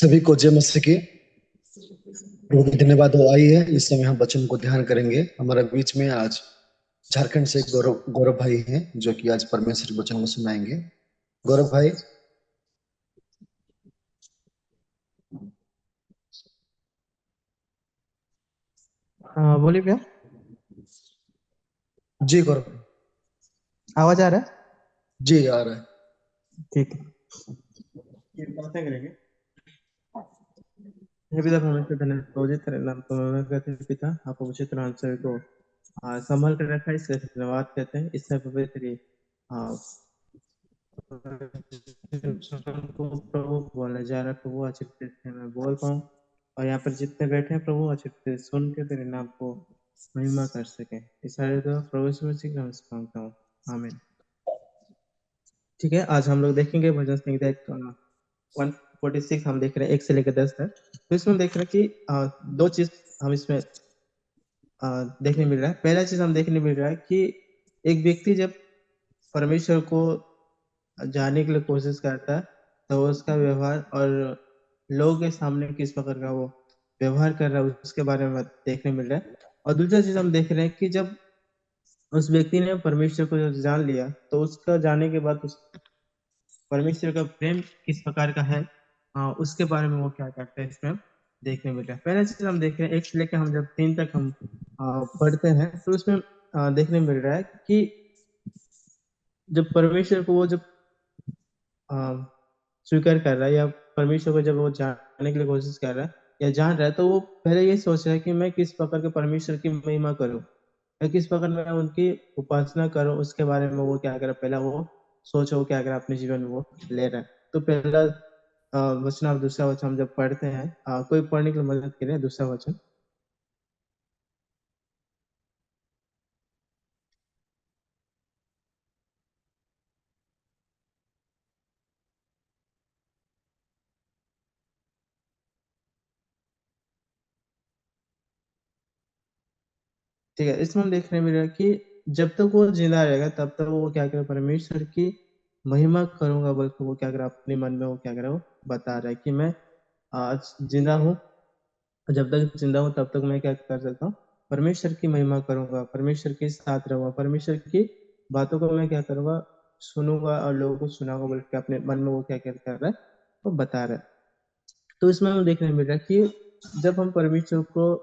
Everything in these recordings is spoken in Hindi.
सभी को जय मसीह की। प्रभु की धन्यवाद हो आई है। इस समय हम वचन को ध्यान करेंगे। हमारे बीच में आज झारखंड से गौरव गौरव भाई हैं, जो कि आज परमेश्वर के वचन को सुनाएंगे। गौरव भाई। हाँ बोलिए भैया। जी गौरव भाई। आवाज आ रहा है? जी आ रहा है। ठीक है। ये बातें करेंगे। हे पिता परमेश्वर धन्यवाद प्रभु तेरे नाम को महिमा करते हैं पिता। आप उचित आंसर को संभाल कर रखा है, इसलिए धन्यवाद कहते हैं। इससे पवित्र आ, को प्रभु बोला जा रहा है, प्रभु अच्छे से मैं बोल पाऊँ और यहाँ पर जितने बैठे हैं प्रभु अच्छे से सुन के तेरे नाम को महिमा कर सके। इस सारे दुआ प्रभु यीशु मसीह के नाम से मांगता हूँ, आमीन। ठीक है, आज हम लोग देखेंगे भजन संहिता 146। हम देख रहे हैं 1 से लेकर 10 तक। तो इसमें हम देख रहे हैं कि दो चीज हम इसमें देखने मिल रहा है। पहला चीज हम देखने मिल रहा है कि एक व्यक्ति जब परमेश्वर को जानने के लिए कोशिश करता है तो उसका व्यवहार और लोगों के सामने किस प्रकार का वो व्यवहार कर रहा है उसके बारे में देखने मिल रहा है। और दूसरा चीज हम देख रहे हैं कि जब उस व्यक्ति ने परमेश्वर को जब जान लिया तो उसका जानने के बाद उस परमेश्वर का प्रेम किस प्रकार का है, उसके बारे में वो क्या करता है इसमें हम देखने मिल रहा है। पहला चीज हम देख रहे हैं 1 से लेकर हम जब 3 तक हम पढ़ते हैं तो उसमें देखने मिल रहा है कि जब परमेश्वर को वो जब अ, स्वीकार कर रहा है या परमेश्वर को जब वो जानने के लिए कोशिश कर रहा है या जान रहा है तो वो पहले ये सोच रहा है कि मैं किस प्रकार के परमेश्वर की महिमा करूं या किस प्रकार मैं उनकी उपासना करूं। उसके बारे में वो क्या करे, पहला वो सोच वो क्या करे अपने जीवन में वो ले रहा है। तो पहला वचन और दूसरा वचन हम जब पढ़ते हैं, कोई पढ़ने के लिए मदद करें दूसरा वचन। ठीक है, इसमें हम देखने मिल रहा है कि जब तक वो जिंदा रहेगा तब तक वो क्या करे, परमेश्वर की महिमा करूंगा बल्कि वो क्या करे अपने मन में वो क्या करे वो बता रहा है कि मैं आज जिंदा हूँ। जब तक जिंदा हूँ तब तक मैं क्या कर सकता हूँ, परमेश्वर की महिमा करूंगा, परमेश्वर के साथ रहूंगा, परमेश्वर की बातों को मैं क्या करूंगा, सुनूंगा और लोगों को सुनाऊंगा बल्कि अपने मन में वो क्या क्या कर रहा है वो बता रहा है। तो इसमें हम देखने मिल रहा है कि जब हम परमेश्वर को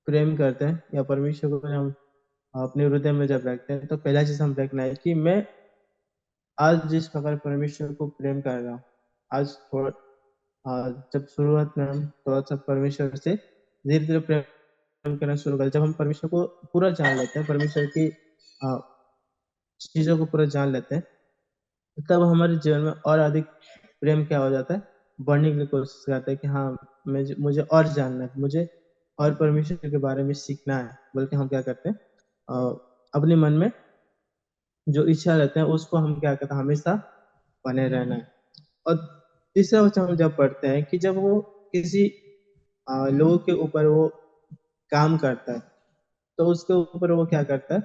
प्रेम करते हैं या परमेश्वर को हम अपने हृदय में जब रखते हैं तो पहला चीज हम देखना है कि मैं आज जिस प्रकार परमेश्वर को प्रेम कर रहा हूँ, आज थोड़ा जब शुरुआत में हम थोड़ा सा परमेश्वर से धीरे धीरे प्रेम करना शुरू कर, जब हम परमेश्वर को पूरा जान लेते हैं, परमेश्वर की आ, चीजों को पूरा जान लेते हैं, तब हमारे जीवन में और अधिक प्रेम क्या हो जाता है, बढ़ने के लिए कोशिश करता है कि हाँ मुझे और जानना है, मुझे और परमेश्वर के बारे में सीखना है। बल्कि हम क्या करते हैं, अपने मन में जो इच्छा रहते हैं उसको हम क्या करते हैं, हमेशा बने रहना है। और तीसरा वचन हम जब पढ़ते हैं कि जब वो किसी लोगों के ऊपर वो काम करता है तो उसके ऊपर वो क्या करता है,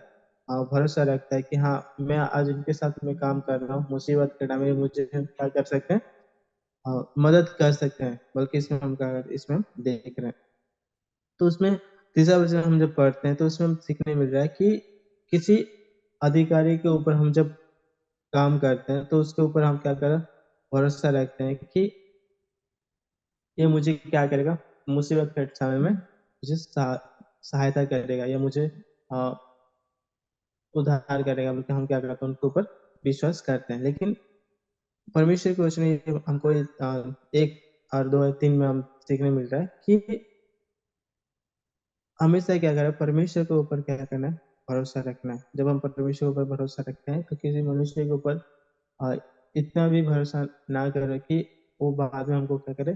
भरोसा रखता है कि हाँ मैं आज इनके साथ में काम कर रहा हूँ, मुसीबत के टाइम में मुझे क्या कर सकते हैं, मदद कर सकते हैं। बल्कि इसमें हम क्या इसमें हम देख रहे हैं। तो उसमें तीसरा वचन हम जब पढ़ते हैं तो उसमें हम सीखने मिल रहा है कि किसी अधिकारी के ऊपर हम जब काम करते हैं तो उसके ऊपर हम क्या करें, भरोसा रखते हैं कि ये मुझे क्या करेगा, मुसीबत के समय में मुझे सहायता करेगा या मुझे अ, उद्धार करेगा। बल्कि हम क्या करते हैं, उनके ऊपर विश्वास करते हैं। लेकिन परमेश्वर के वचन में ये हमको 1 और 2 और 3 में हम सीखने मिल रहा है कि हमेशा क्या करें, परमेश्वर के ऊपर क्या करना है, भरोसा रखना है। जब हम परमेश्वर के ऊपर भरोसा रखते हैं तो किसी मनुष्य के ऊपर अ, इतना भी भरोसा ना करें कि वो बाद में हमको क्या करे,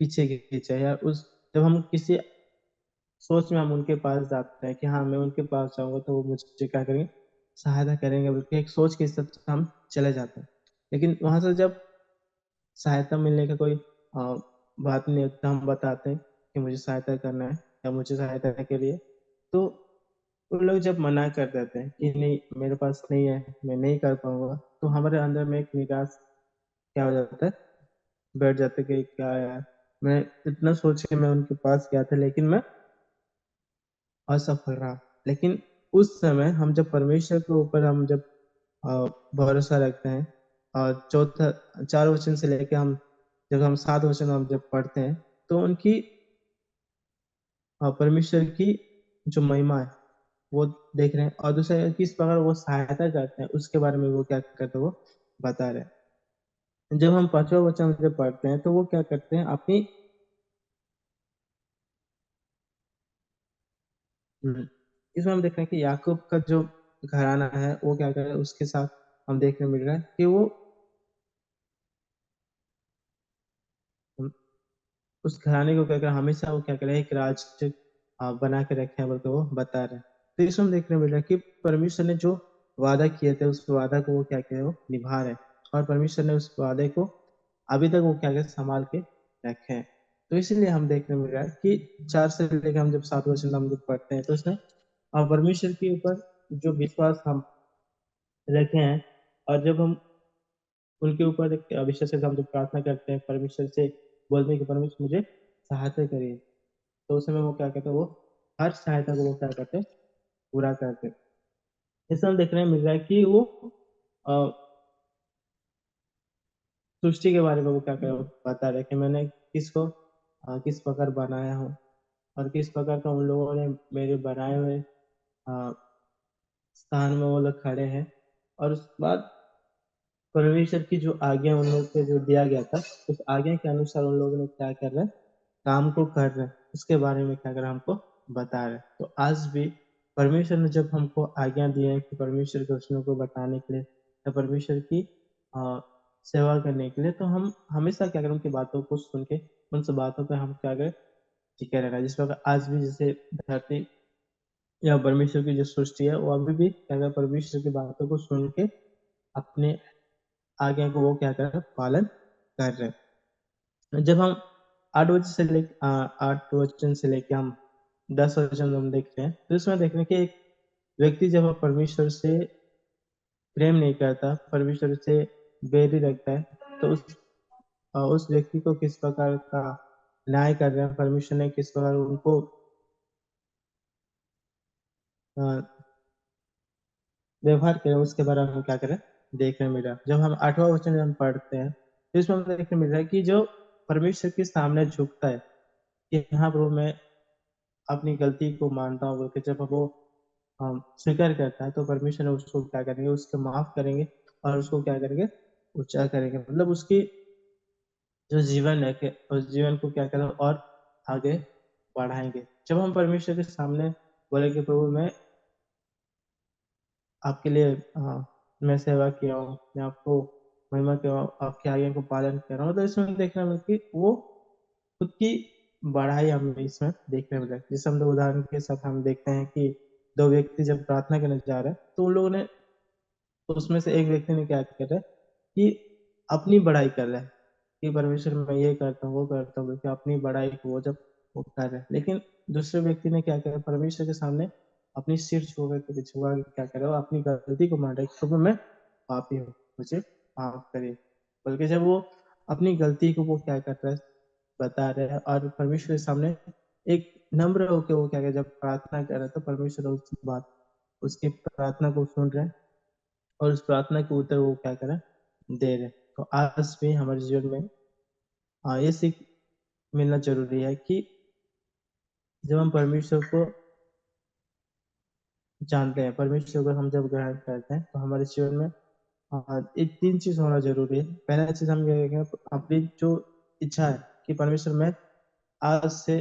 पीछे खींचे। या उस जब हम किसी सोच में हम उनके पास जाते हैं कि हाँ मैं उनके पास जाऊंगा तो वो मुझे क्या करेंगे, सहायता करेंगे, बल्कि एक सोच के हिसाब से हम चले जाते हैं। लेकिन वहां से जब सहायता मिलने का कोई बात नहीं होता, हम बताते हैं कि मुझे सहायता करना है या मुझे सहायता के लिए, तो उन लोग जब मना कर देते हैं कि नहीं मेरे पास नहीं है, मैं नहीं कर पाऊंगा, तो हमारे अंदर में एक निराश क्या हो जाता है, बैठ जाते कि क्या यार, मैं इतना सोच के मैं उनके पास गया था लेकिन मैं असफल रहा। लेकिन उस समय हम जब परमेश्वर के ऊपर हम जब अ, भरोसा रखते हैं, और चौथा 4 वचन से लेके हम जब हम 7 वचन हम जब पढ़ते हैं, तो उनकी परमेश्वर की जो महिमा है वो देख रहे हैं, और दूसरा किस प्रकार वो सहायता करते हैं उसके बारे में वो क्या करते हैं वो बता रहे हैं। जब हम 5वां वचन जब पढ़ते हैं तो वो क्या करते हैं अपनी इसमें हम देख रहे हैं कि याकूब का जो घराना है वो क्या कर रहा है उसके साथ हम देखने मिल रहा है कि वो उस घराने को क्या कर हमेशा वो क्या कर रहे हैं एक राज्य बना के रखे हैं बल्कि वो बता रहे हैं। तो इसमें हम देखने मिल रहा है कि परमेश्वर ने जो वादा किए थे उस वादा को वो क्या करे वो निभा रहे हैं, और परमेश्वर ने उस वादे को अभी तक वो क्या करे संभाल के रखे हैं। तो इसीलिए हम देखने मिल रहा है कि 4 से लेकर हम जब 7 वचन हम जब पढ़ते हैं तो उसमें परमेश्वर के ऊपर जो विश्वास हम रखे हैं, और जब हम उनके ऊपर एक विशेष से हम जब प्रार्थना करते हैं परमेश्वर से बोलते हैं कि परमेश्वर मुझे सहायता करिए, तो उस समय वो क्या कहते हैं वो हर सहायता को वो क्या करते हैं पूरा करते हैं। इसमें हम देखने में मिल रहा है कि वो अ, सृष्टि के बारे में वो क्या क्या बता रहे हैं कि मैंने किसको किस प्रकार बनाया हूँ, और किस प्रकार का उन लोगों ने मेरे बनाए हुए अ, स्थान में वो लोग खड़े हैं। और उसके बाद परमेश्वर की जो आज्ञा उन लोगों को जो दिया गया था उस आज्ञा के अनुसार उन लोगों ने क्या कर रहे हैं काम को कर रहे हैं, उसके बारे में क्या कर हमको बता रहे हैं। तो आज भी परमेश्वर ने जब हमको आज्ञा दी है कि परमेश्वर के वचनों को बताने के लिए या परमेश्वर की अ, सेवा करने के लिए, तो हम हमेशा क्या करें उनकी बातों को सुन के उन सब बातों पे हम क्या करें टिके रहना। जिस प्रकार आज भी जैसे धरती या परमेश्वर की जो सृष्टि है वो अभी भी क्या करें परमेश्वर की बातों को सुन के अपने आज्ञा को वो क्या कर रहे हैं पालन कर रहे हैं। जब हम 8 वचन से लेके हम 10 वचन हम देखते हैं तो इसमें देखने के एक व्यक्ति जब परमेश्वर से प्रेम नहीं करता, परमेश्वर से बैरी रखता है, तो उस व्यक्ति को किस प्रकार का न्याय कर रहे हैं, परमेश्वर ने किस प्रकार उनको अ, व्यवहार किया उसके बारे में हम क्या करें देखने मिल रहा है। जब हम 8वां वचन जब हम पढ़ते हैं तो इसमें हमें देखने मिल रहा है कि जो परमेश्वर के सामने झुकता है कि हाँ प्रभु मैं अपनी गलती को मानता हूँ बोल के जब वो स्वीकार करता है, तो परमेश्वर उसको क्या करेंगे उसको माफ करेंगे, और उसको क्या करेंगे ऊंचा करेंगे, मतलब उसकी जो जीवन है कि उस जीवन को क्या करें और आगे बढ़ाएंगे। जब हम परमेश्वर के सामने बोलेंगे प्रभु मैं आपके लिए मैं सेवा किया हूँ, मैं आपको महिमा किया हूँ, आपके आज्ञा को पालन कर रहा हूँ, तो इसमें देखने में कि वो खुद की बढ़ाई हमें इसमें देखने मिला। जैसे हम लोग उदाहरण के साथ हम देखते हैं कि दो व्यक्ति जब प्रार्थना करने जा रहे हैं तो उन लोगों ने, तो उसमें से एक व्यक्ति ने क्या कर रहा है कि अपनी बड़ाई कर रहा है कि परमेश्वर मैं ये करता हूँ वो करता हूँ कि अपनी बड़ाई को वो जब वो कर रहे हैं, लेकिन दूसरे व्यक्ति ने क्या किया परमेश्वर के सामने अपनी सिर छुआ के क्या करे वो अपनी गलती को मान रहा है कि प्रभु मैं पापी हूँ, मुझे माफ करिए। बल्कि जब वो अपनी गलती को वो क्या कर रहा है बता रहे हैं, और परमेश्वर के सामने एक नम्र होकर वो क्या करे जब प्रार्थना कर रहे हैं, तो परमेश्वर उस बात उसकी प्रार्थना को सुन रहे हैं, और उस प्रार्थना के उत्तर वो क्या करें दे रहे हैं। तो आज भी हमारे जीवन में ये सीख मिलना जरूरी है कि जब हम परमेश्वर को जानते हैं, परमेश्वर को हम जब ग्रहण करते हैं, तो हमारे जीवन में एक 3 चीज होना जरूरी है। पहला चीज हम ये देखेंगे अपनी जो इच्छा है कि परमेश्वर मैं आज से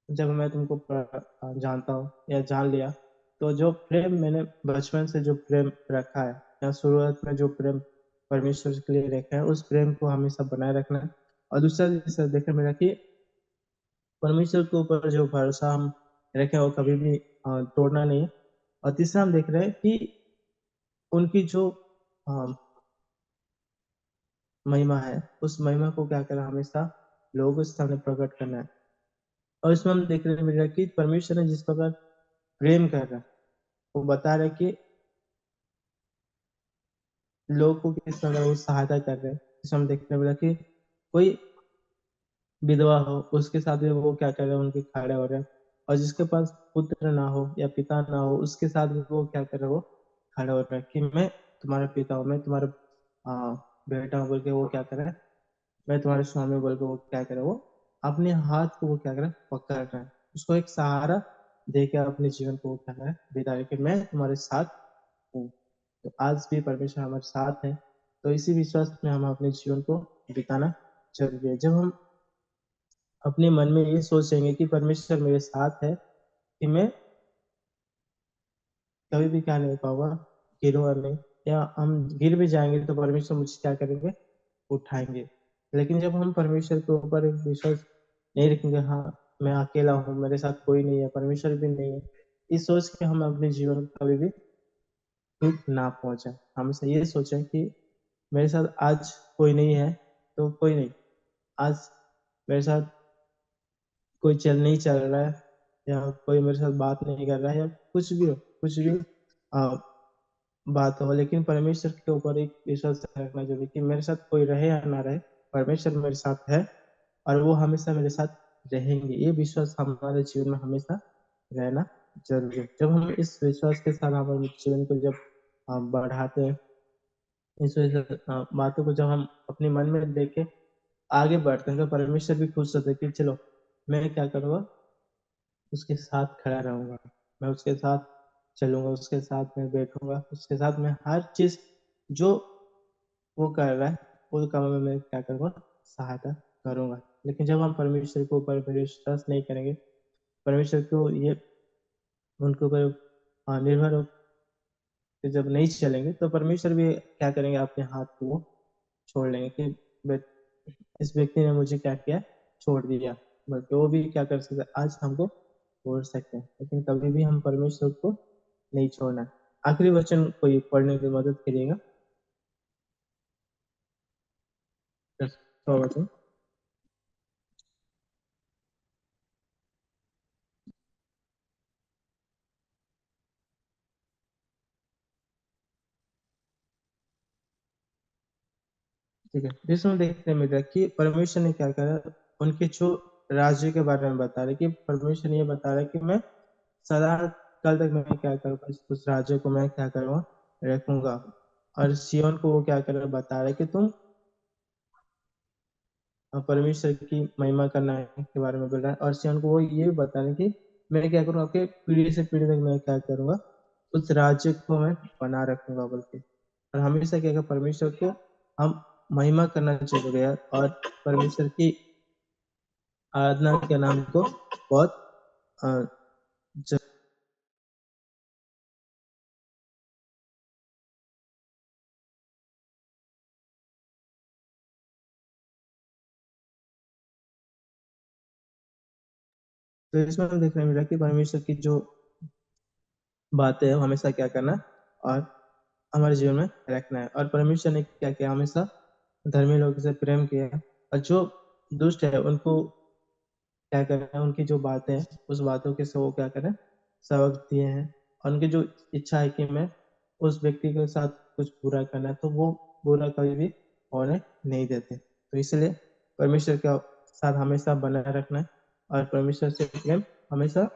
जब मैं तुमको जानता हूँ या जान लिया, तो जो प्रेम मैंने बचपन से जो प्रेम रखा है या शुरुआत में जो प्रेम परमेश्वर के लिए रखा है उस प्रेम को हमेशा बनाए रखना है। और दूसरा जैसे देखने मिला कि परमेश्वर के ऊपर जो भरोसा हम रखे वो कभी भी तोड़ना नहीं है। और तीसरा हम देख रहे हैं कि उनकी जो अ, महिमा है उस महिमा को क्या करना हमेशा लोगों के सामने प्रकट करना है। और इसमें हम देखने मिल रहा है कि परमेश्वर ने जिस प्रकार प्रेम कर रहा है वो बता रहे कि लोगों को किस तरह वो सहायता कर रहे हैं। जिसमें हम देखने मिला कि कोई विधवा हो उसके साथ भी वो क्या कर रहे हैं, उनके खड़े हो रहे हैं। और जिसके पास पुत्र ना हो या पिता ना हो उसके साथ भी वो क्या कर रहे हैं, वो खड़े हो रहे हैं कि मैं तुम्हारा पिता हूँ, मैं तुम्हारा आ, बेटा हूँ बोल के वो क्या कर रहे हैं, मैं तुम्हारे स्वामी बोल के वो क्या कर रहे हैं, वो अपने हाथ को वो क्या कर रहे हैं, पकड़ रहे हैं, उसको एक सहारा दे के अपने जीवन को वो क्या कर रहे हैं, बिता रहे हैं कि मैं तुम्हारे साथ हूँ। तो आज भी परमेश्वर हमारे साथ है, तो इसी विश्वास में हम अपने जीवन को बिताना जरूरी है। जब हम अपने मन में ये सोचेंगे कि परमेश्वर मेरे साथ है, कि मैं कभी भी क्या नहीं पाऊंगा, गिरूंगा नहीं, या हम गिर भी जाएंगे तो परमेश्वर मुझे क्या करेंगे, उठाएंगे। लेकिन जब हम परमेश्वर के ऊपर एक विश्वास नहीं रखेंगे, हाँ मैं अकेला हूँ, मेरे साथ कोई नहीं है, परमेश्वर भी नहीं है, इस सोच के हम अपने जीवन में कभी भी ठीक ना पहुंचे। हमेशा ये सोचें कि मेरे साथ आज कोई नहीं है तो कोई नहीं, आज मेरे साथ कोई नहीं चल रहा है, या कोई मेरे साथ बात नहीं कर रहा है, या कुछ भी हो, कुछ भी आ, बात हो, लेकिन परमेश्वर के ऊपर एक विश्वास रखना जरूरी कि मेरे साथ कोई रहे या ना रहे, परमेश्वर मेरे साथ है और वो हमेशा मेरे साथ रहेंगे। ये विश्वास हमारे जीवन में हमेशा रहना जरूरी है। जब हम इस विश्वास के साथ हमारे जीवन को जब बढ़ाते हैं, इस बातों को जब हम अपने मन में लेके के आगे बढ़ते हैं, तो परमेश्वर भी खुश होते हैं कि चलो मैं क्या करूँगा, उसके साथ खड़ा रहूंगा, मैं उसके साथ चलूंगा, उसके साथ मैं बैठूंगा, उसके साथ मैं हर चीज जो वो कर रहा है वो काम में मैं क्या करूंगा, सहायता करूंगा। लेकिन जब हम परमेश्वर के ऊपर विश्वास नहीं करेंगे, परमेश्वर को ये उनके ऊपर निर्भर होकर जब नहीं चलेंगे, तो परमेश्वर भी क्या करेंगे, अपने हाथ को छोड़ लेंगे कि इस व्यक्ति ने मुझे क्या किया, छोड़ दिया। बल्कि वो भी क्या कर सकते हैं, आज हमको छोड़ सकते हैं, लेकिन कभी भी हम परमेश्वर को नहीं छोड़ना। आखिरी वचन कोई पढ़ने की मदद करिएगा। 10वां वचन। ठीक है, इसमें देखने मिल कि परमेश्वर ने क्या करा, उनके जो राज्य के बारे में बता रहे कि परमेश्वर ने ये बता रहा है कि मैं सदा कल तक मैं क्या करूँगा, उस राज्य को मैं क्या करूँगा, रखूंगा। और सियोन को वो क्या कर रहा है, बता रहा है कि तुम परमेश्वर की महिमा करना के बारे में बोल रहा है। और सियन को वो ये भी बता रहे हैं कि मैं क्या करूँ, आपके पीढ़ी से पीढ़ी तक मैं क्या करूंगा, उस राज्य को मैं बना रखूंगा बोल के। और हमेशा क्या परमेश्वर को हम महिमा करना जरूरी है, और परमेश्वर की आराधना के नाम को बहुत अ, ज- तो इसमें हम देखने मिला कि परमेश्वर की जो बातें है हमेशा क्या करना और हमारे जीवन में रखना है। और परमेश्वर ने क्या किया, हमेशा धर्मी लोगों से प्रेम किया, और जो दुष्ट है उनको क्या करें, उनकी जो बातें हैं उस बातों के से वो क्या करें, सबक दिए हैं। और उनकी जो इच्छा है कि मैं उस व्यक्ति के साथ कुछ बुरा करना है, तो वो बुरा कभी भी होने नहीं देते। तो इसलिए परमेश्वर के साथ हमेशा बनाए रखना है, और परमेश्वर से प्रेम हमेशा,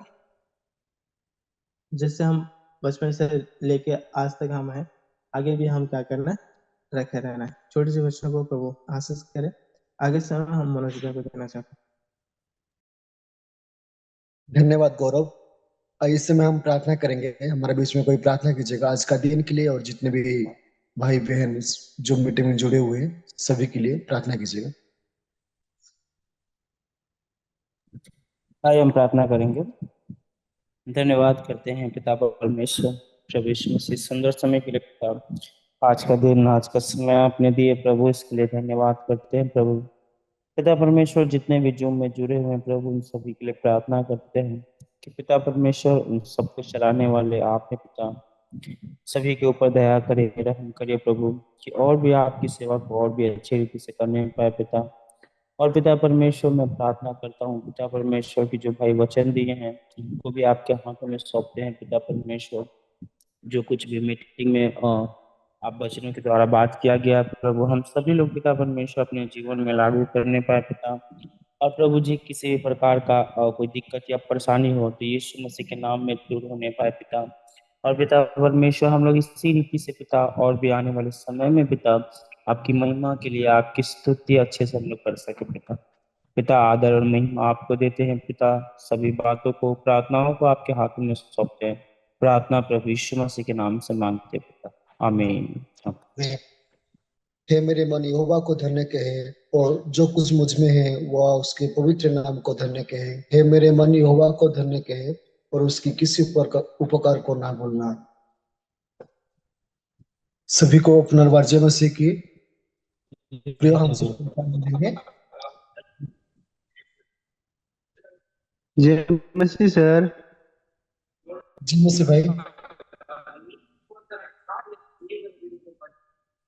जिससे हम बचपन से लेके आज तक हम हैं, आगे भी हम क्या करना है, रखे रहना है। छोटे से बच्चों को प्रभु आशीष करे। आगे से हम मनोज को देना चाहते हैं। धन्यवाद गौरव। इस समय हम प्रार्थना करेंगे, हमारे बीच में कोई प्रार्थना कीजिएगा आज का दिन के लिए, और जितने भी भाई बहन इस जो मीटिंग में जुड़े हुए हैं सभी के लिए प्रार्थना कीजिएगा। आइए हम प्रार्थना करेंगे। धन्यवाद करते हैं पिता परमेश्वर, प्रभु यीशु मसीह सुंदर समय के लिए पिता। आज का दिन, आज का समय आपने दिए प्रभु, इसके लिए धन्यवाद करते हैं प्रभु। पिता परमेश्वर, जितने भी जूम में जुड़े हुए हैं प्रभु, उन सभी के लिए प्रार्थना करते हैं कि पिता परमेश्वर उन सबको चलाने वाले आप हैं पिता। सभी के ऊपर दया करिए, रहम करिए प्रभु, कि और भी आपकी सेवा को और भी अच्छी रीति से करने पाए पिता। और पिता परमेश्वर, मैं प्रार्थना करता हूँ पिता परमेश्वर की जो भाई वचन दिए हैं उनको भी आपके हाथों में सौंपते हैं पिता परमेश्वर। जो कुछ भी मीटिंग में आप वचनों के द्वारा बात किया गया प्रभु, हम सभी लोग पिता परमेश्वर अपने जीवन में लागू करने पाए पिता। और प्रभु जी किसी भी प्रकार का कोई दिक्कत या परेशानी हो तो यीशु मसीह के नाम में दूर होने पाए पिता। और पिता परमेश्वर हम लोग इसी रीति से पिता और भी आने वाले समय में पिता आपकी महिमा के लिए आपकी स्तुति अच्छे से हम लोग कर सके पिता। पिता आदर और महिमा आपको देते हैं पिता, सभी बातों को प्रार्थनाओं को आपके हाथों में सौंपते हैं। प्रार्थना प्रभु यीशु मसीह के नाम से मांगते हैं पिता, आमीन। हे मेरे मन यहोवा को धन्य कहे, और जो कुछ मुझ में है वह उसके पवित्र नाम को धन्य कहे। हे मेरे मन यहोवा को धन्य कहे, और उसकी किसी उपकार को ना भूलना। सभी को पुनर्वार्य मसीह की प्रिय हम सब मिलेंगे। जय मसीह सर। जी मसीह भाई।